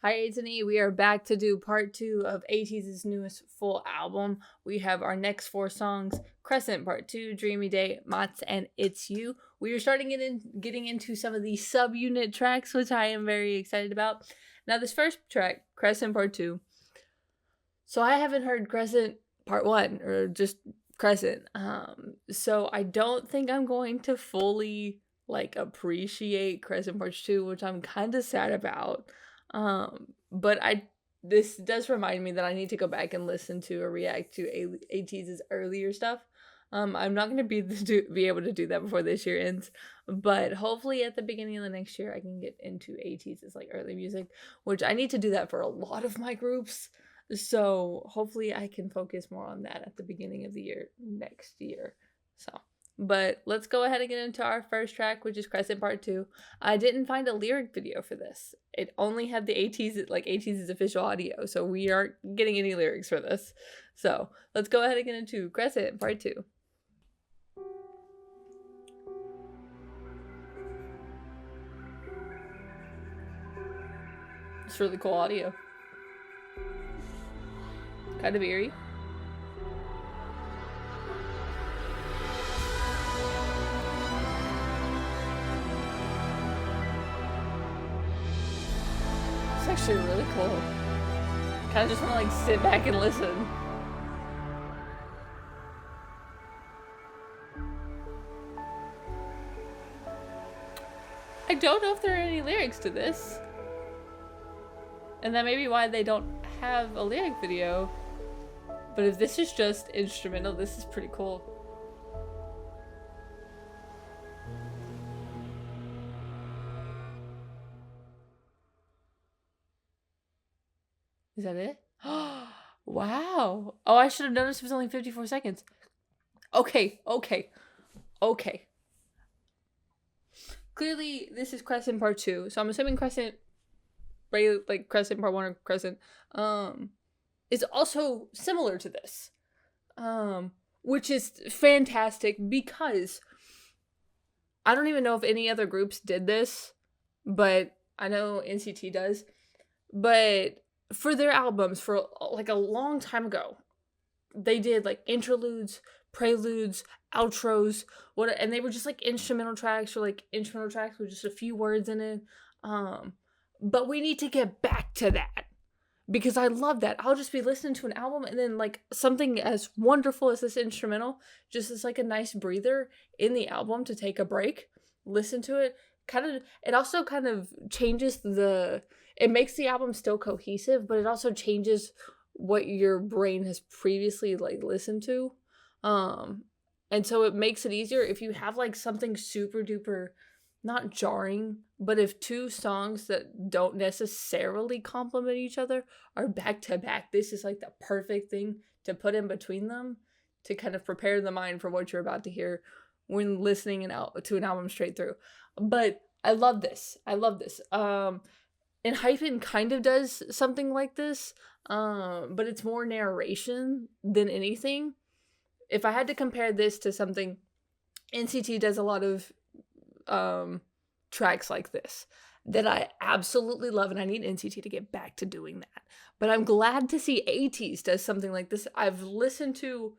Hi, ATEEZ. We are back to do part 2 of ATEEZ's newest full album. We have our next 4 songs: Crescent Part 2, Dreamy Day, Matz, and It's You. We are starting getting into some of the subunit tracks, which I am very excited about. Now, this first track, Crescent Part 2. So I haven't heard Crescent Part 1, or just Crescent. So I don't think I'm going to fully appreciate Crescent Part 2, which I'm kind of sad about. But this does remind me that I need to go back and listen to or react to ATEEZ's earlier stuff. I'm not going to be able to do that before this year ends, but hopefully at the beginning of the next year I can get into ATEEZ's early music, which I need to do that for a lot of my groups. So hopefully I can focus more on that at the beginning of the year next year. But let's go ahead and get into our first track, which is Crescent Part 2. I didn't find a lyric video for this. It only had the ATEEZ's official audio, so we aren't getting any lyrics for this. So let's go ahead and get into Crescent Part 2. It's really cool audio. Kind of eerie. It's actually really cool. Kind of just want to sit back and listen. I don't know if there are any lyrics to this. And that may be why they don't have a lyric video. But if this is just instrumental, this is pretty cool. Is that it? Wow. Oh, I should have noticed it was only 54 seconds. Okay. Clearly, this is Crescent Part 2. So I'm assuming Crescent Crescent Part 1 or Crescent, is also similar to this. Which is fantastic because I don't even know if any other groups did this, but I know NCT does. But for their albums, for a long time ago, they did interludes, preludes, outros, and they were just instrumental tracks or instrumental tracks with just a few words in it. But we need to get back to that because I love that. I'll just be listening to an album and then something as wonderful as this instrumental just is a nice breather in the album to take a break, listen to it. It also kind of changes it makes the album still cohesive, but it also changes what your brain has previously listened to. And so it makes it easier if you have something super duper, not jarring, but if two songs that don't necessarily complement each other are back to back, this is the perfect thing to put in between them to kind of prepare the mind for what you're about to hear when listening to an album straight through. But I love this. And Hyphen kind of does something like this, but it's more narration than anything. If I had to compare this to something, NCT does a lot of tracks like this that I absolutely love, and I need NCT to get back to doing that. But I'm glad to see ATEEZ does something like this. I've listened to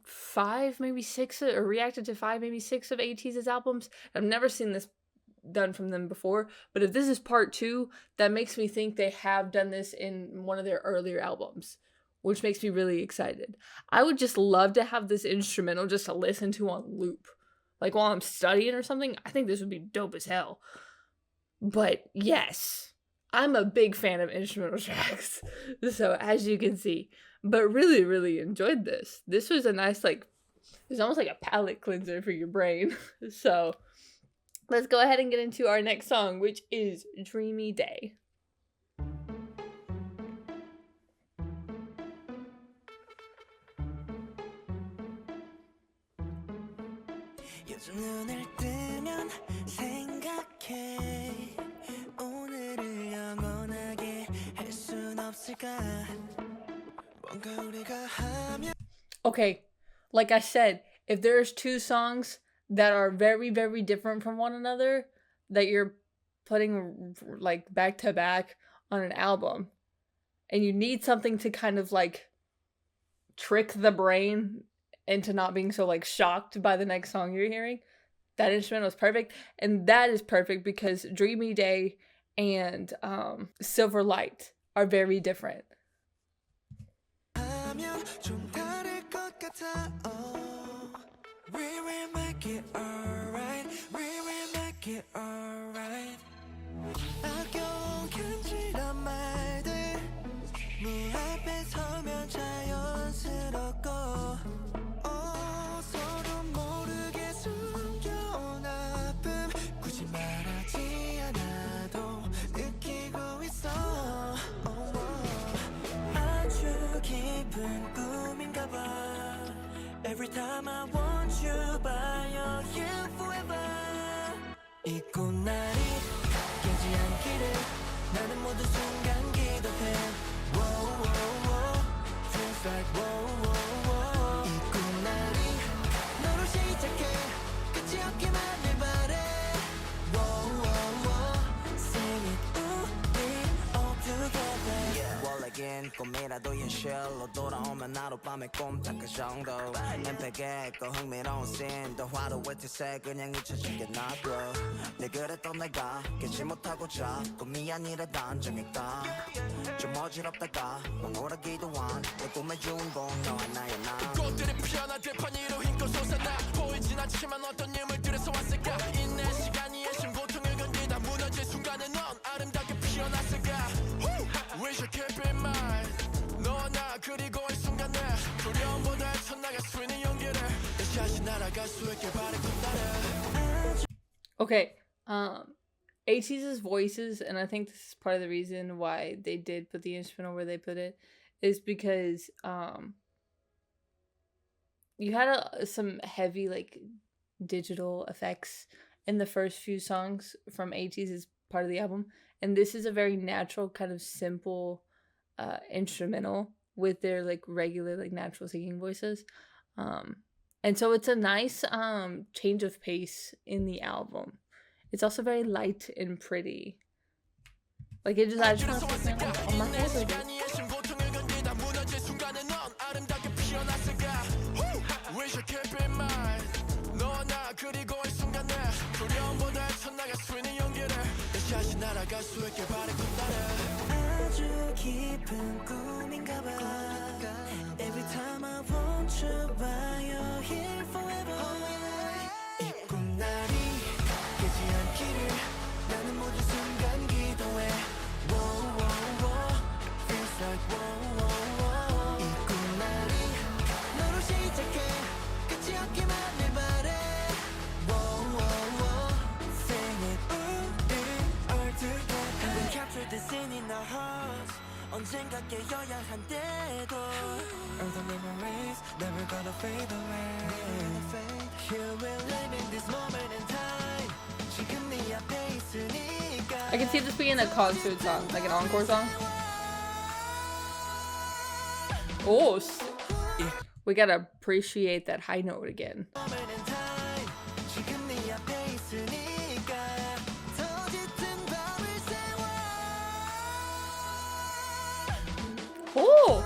5, maybe 6, or reacted to 5, maybe 6 of ATEEZ's albums. I've never seen this done from them before, but if this is part 2, that makes me think they have done this in one of their earlier albums, which makes me really excited. I would just love to have this instrumental just to listen to on loop. While I'm studying or something, I think this would be dope as hell. But yes, I'm a big fan of instrumental tracks. So as you can see, but really, really enjoyed this. This was a nice, it's almost like a palate cleanser for your brain. So let's go ahead and get into our next song, which is Dreamy Day. Okay, like I said, if there's 2 songs that are very, very different from one another that you're putting like back to back on an album, and you need something to kind of like trick the brain into not being so like shocked by the next song you're hearing, that instrumental is perfect. And that is perfect because Dreamy Day and Silver Light are very different. We will make it alright. We will make it alright. 아껴온 간지런 말들 네 앞에 서면 자연스럽고 서로 모르게 숨겨온 아픔 굳이 말하지 않아도 느끼고 있어. 아주 깊은 꿈인가 봐. Every time I want you by your here forever. 이 꽃날이 깨지 않기를 나는 모든 순간 기도해. Whoa, whoa, whoa. Feels like whoa, whoa, whoa. 이 꽃날이 너로 시작해 끝이 없기만을 바래. Whoa, whoa, whoa. Sing it 우리 all together. 원래긴 꿈이라도 현실로 돌아오면 하룻밤에 꼼짝 그 정도. 엠팩에 있고 흥미로운 씬 더 화려해 티세 그냥 잊혀지겠나도. 내 그랬던 내가 깨지 못하고 자꾸 아니라 단정했다. 좀 어지럽다가 멍울하기도 한 내 꿈의 주인공 너와 나의 나. 꽃들이 피어나 들판 위로 힘껏 솟아나. 보이진 않지만 어떤 유물들에서 왔을까. 인내 시간이 애심 고통을 견디다 무너질 순간에 넌 아름답게 피어났을까. We should keep in mind 너와 나 그리고 이 순간에 두려움보다 천나가 수있는 용기를 다시 날아갈 수 있게 바래 꿈나래. Okay, ATEEZ's voices, and I think this is part of the reason why they did put the instrumental where they put it, is because you had some heavy like digital effects in the first few songs from ATEEZ as part of the album, and this is a very natural kind of simple instrumental with their like regular like natural singing voices, and so it's a nice change of pace in the album. It's also very light and pretty. Like it just, I just want to put my on my head with it. Every time I want you by your here forever. 이 꿈날이 깨지 않기를 나는 모든 순간 기도해. Whoa, whoa, whoa. Feels like whoa, whoa, whoa. 이 꿈날이 너로 시작해 끝이 없기만을 바래. Whoa, whoa, whoa. Sing it 우리 all together. We captured the scene in our hearts. 언젠가 깨어야 한데도 All the memories never gonna fade away. Here we're living this moment in time. 지금 네 앞에 있으니까. I can see this being a concert song, like an encore song. Oh, we gotta appreciate that high note again. Oh!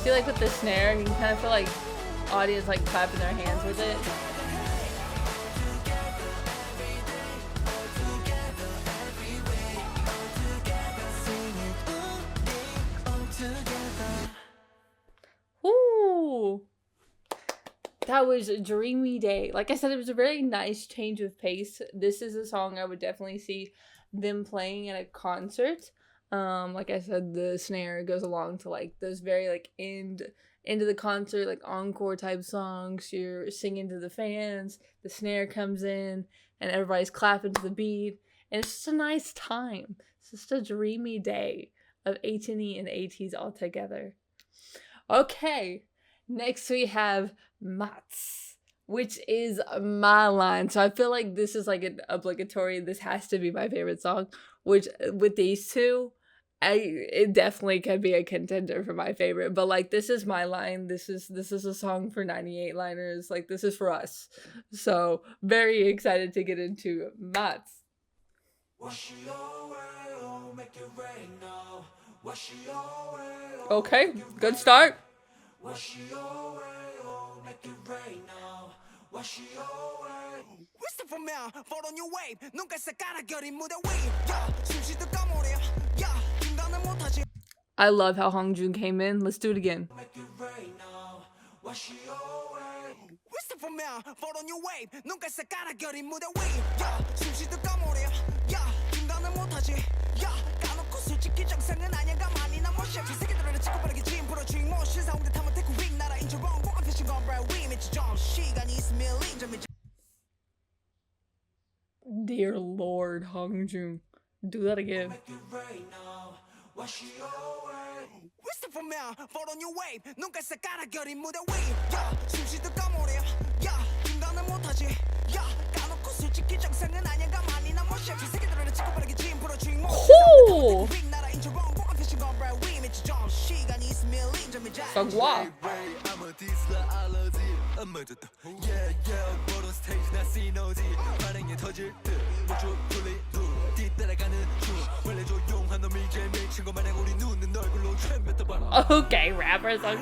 See, like with the snare, you can kind of feel like audience like clapping their hands with it. Ooh, that was a Dreamy Day. Like I said, it was a very nice change of pace. This is a song I would definitely see them playing at a concert. Like I said, the snare goes along to like those very like end of the concert, like encore type songs. You're singing to the fans, the snare comes in, and everybody's clapping to the beat, and it's just a nice time. It's just a dreamy day of A&E and ATEEZ all together. Okay, next we have Matz, which is my line. So I feel like this is like an obligatory. This has to be my favorite song. Which with these two, it definitely can be a contender for my favorite. But like this is my line. This is a song for 98 liners. Like this is for us. So very excited to get into Matz. Okay, good start. I love how Hongjun came in. Let's do it again. Dear Lord, Hongjun. Do that again. Cool. Wow. Okay, rappers are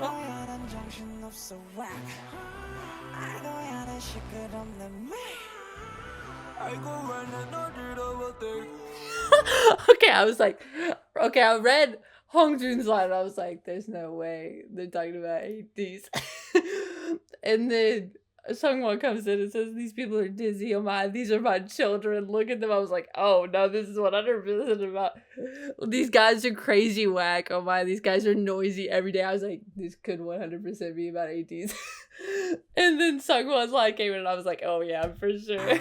okay, I was like, okay, I read Hongjun's line. I was like, there's no way they're talking about ATEEZ. And then Sungwon comes in and says, these people are dizzy. Oh my, these are my children. Look at them. I was like, oh no, this is 100% about. These guys are crazy whack. Oh my, these guys are noisy every day. I was like, this could 100% be about ATEEZ. And then Sungwon's line came in and I was like, oh yeah, for sure.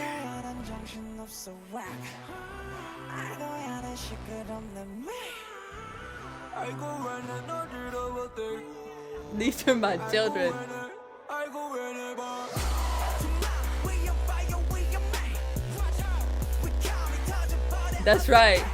These are my children. That's right.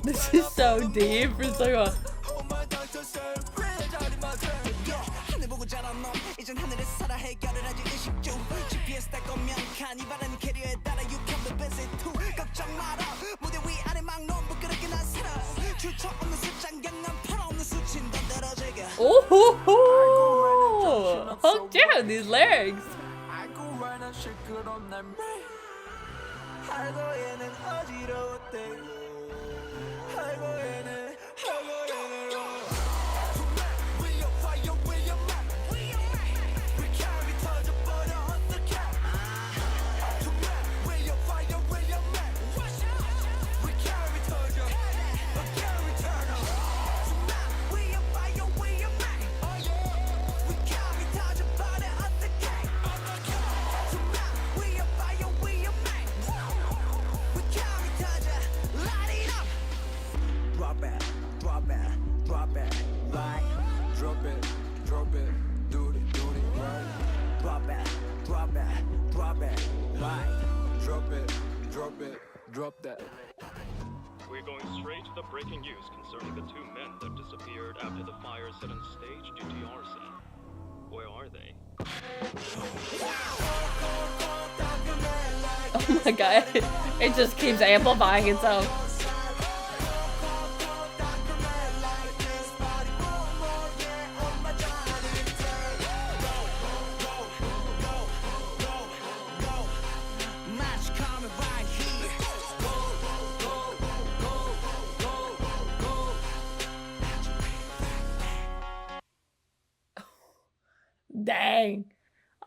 This is so deep for so long. Oh, hold down these lyrics. Drop that. We're going straight to the breaking news concerning the two men that disappeared after the fire set on stage due to arson. Where are they? Oh my god, it just keeps amplifying itself. dang.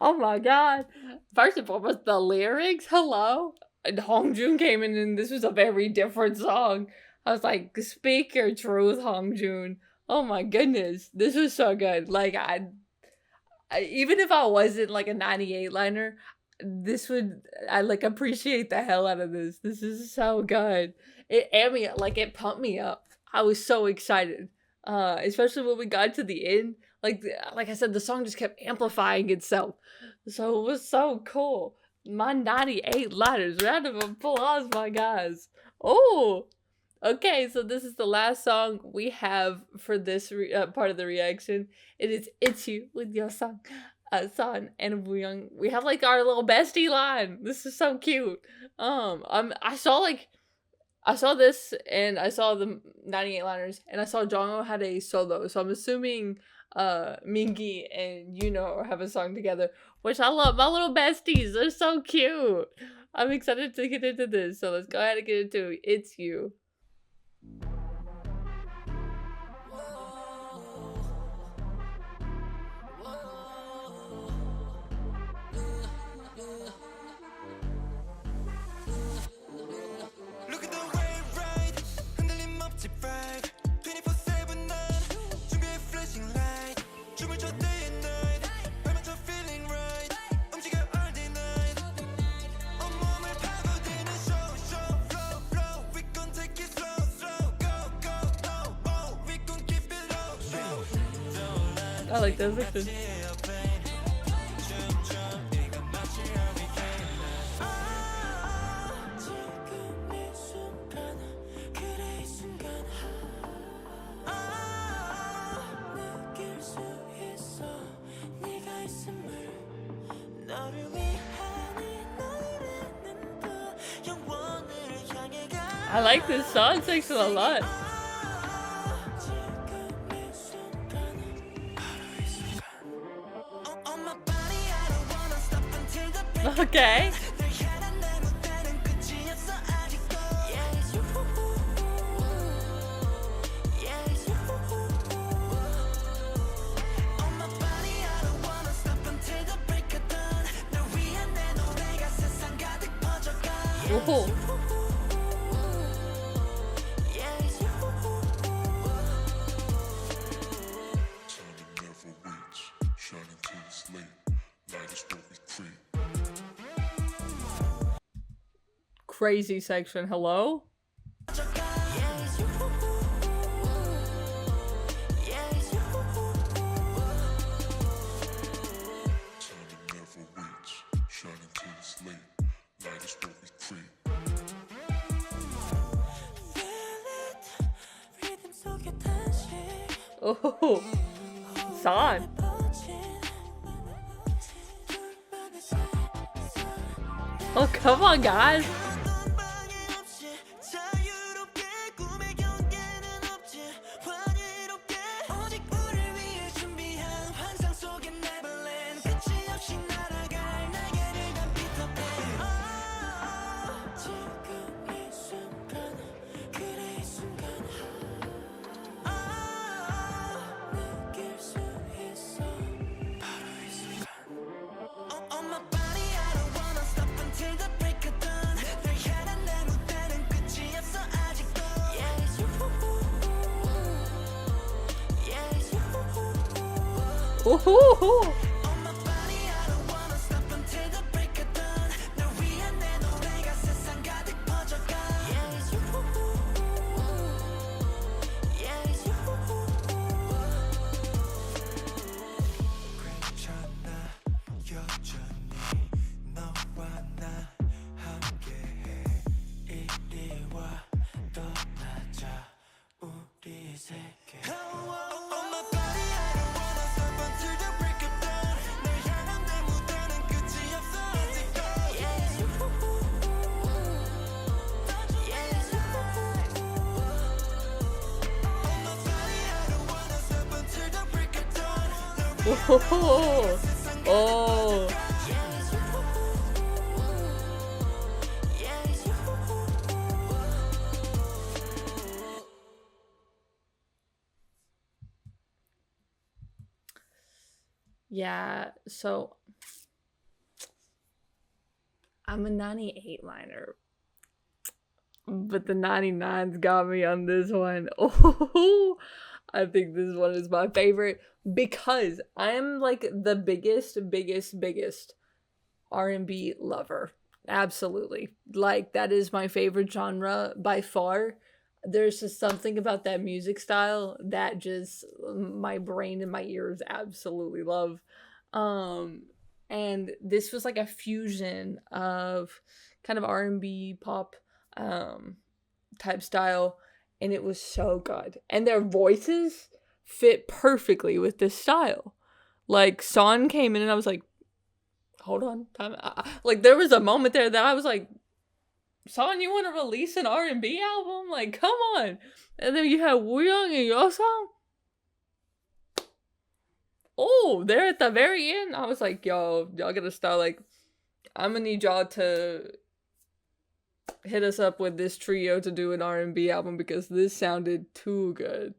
Oh my god. First and foremost, the lyrics, hello? And Hongjoon came in and this was a very different song. I was like, speak your truth, Hongjoon. Oh my goodness. This was so good. Like, I even if I wasn't like a 98 liner, I like appreciate the hell out of this. This is so good. It pumped me up. I was so excited. Especially when we got to the end. Like I said, the song just kept amplifying itself. So it was so cool. My 98 liners. Round of applause, my guys. Oh, okay. So this is the last song we have for this part of the reaction. It is "It's You" with your song, and we have like our little bestie line. This is so cute. I saw this and I saw the 98 liners and I saw Jongho had a solo. So I'm assuming Mingi and have a song together, which I love. My little besties, they're so cute. I'm excited to get into this. So let's go ahead and get into it. It's You. Look at the way right 흔들림 없지 bright 24/7 난 준비해 flashing light 춤을 춰 day and night 발맞춰 feeling right 움직여 all day night 온몸을 파고드는 show flow flow we gon' take it slow go no we gon' keep it low I like that section. I like this song section a lot. Okay. Whoa. Crazy section. Hello? Oh, San. Oh, come on, guys. Ooh. Oh. Yeah, so I'm a 98 liner, but the 99's got me on this one. Oh, I think this one is my favorite because I'm like the biggest R&B lover. Absolutely. Like, that is my favorite genre by far. There's just something about that music style that just my brain and my ears absolutely love. And this was like a fusion of kind of R&B pop type style, and it was so good. And their voices fit perfectly with this style. Like, Son came in and I was like, hold on, time. Like, there was a moment there that I was like, Son, you want to release an R&B album? Like, come on. And then you have Woo Young and your song. Oh, they're at the very end. I was like, yo, y'all gotta start. Like, I'm gonna need y'all to hit us up with this trio to do an R&B album because this sounded too good.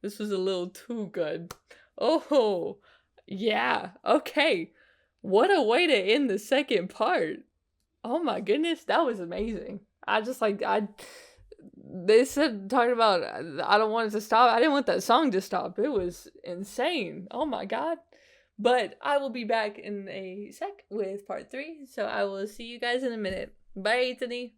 This was a little too good. Oh, yeah. Okay. What a way to end the second part. Oh my goodness, that was amazing. They said, talking about, I don't want it to stop. I didn't want that song to stop. It was insane. Oh my God. But I will be back in a sec with part 3. So I will see you guys in a minute. Bye, Anthony.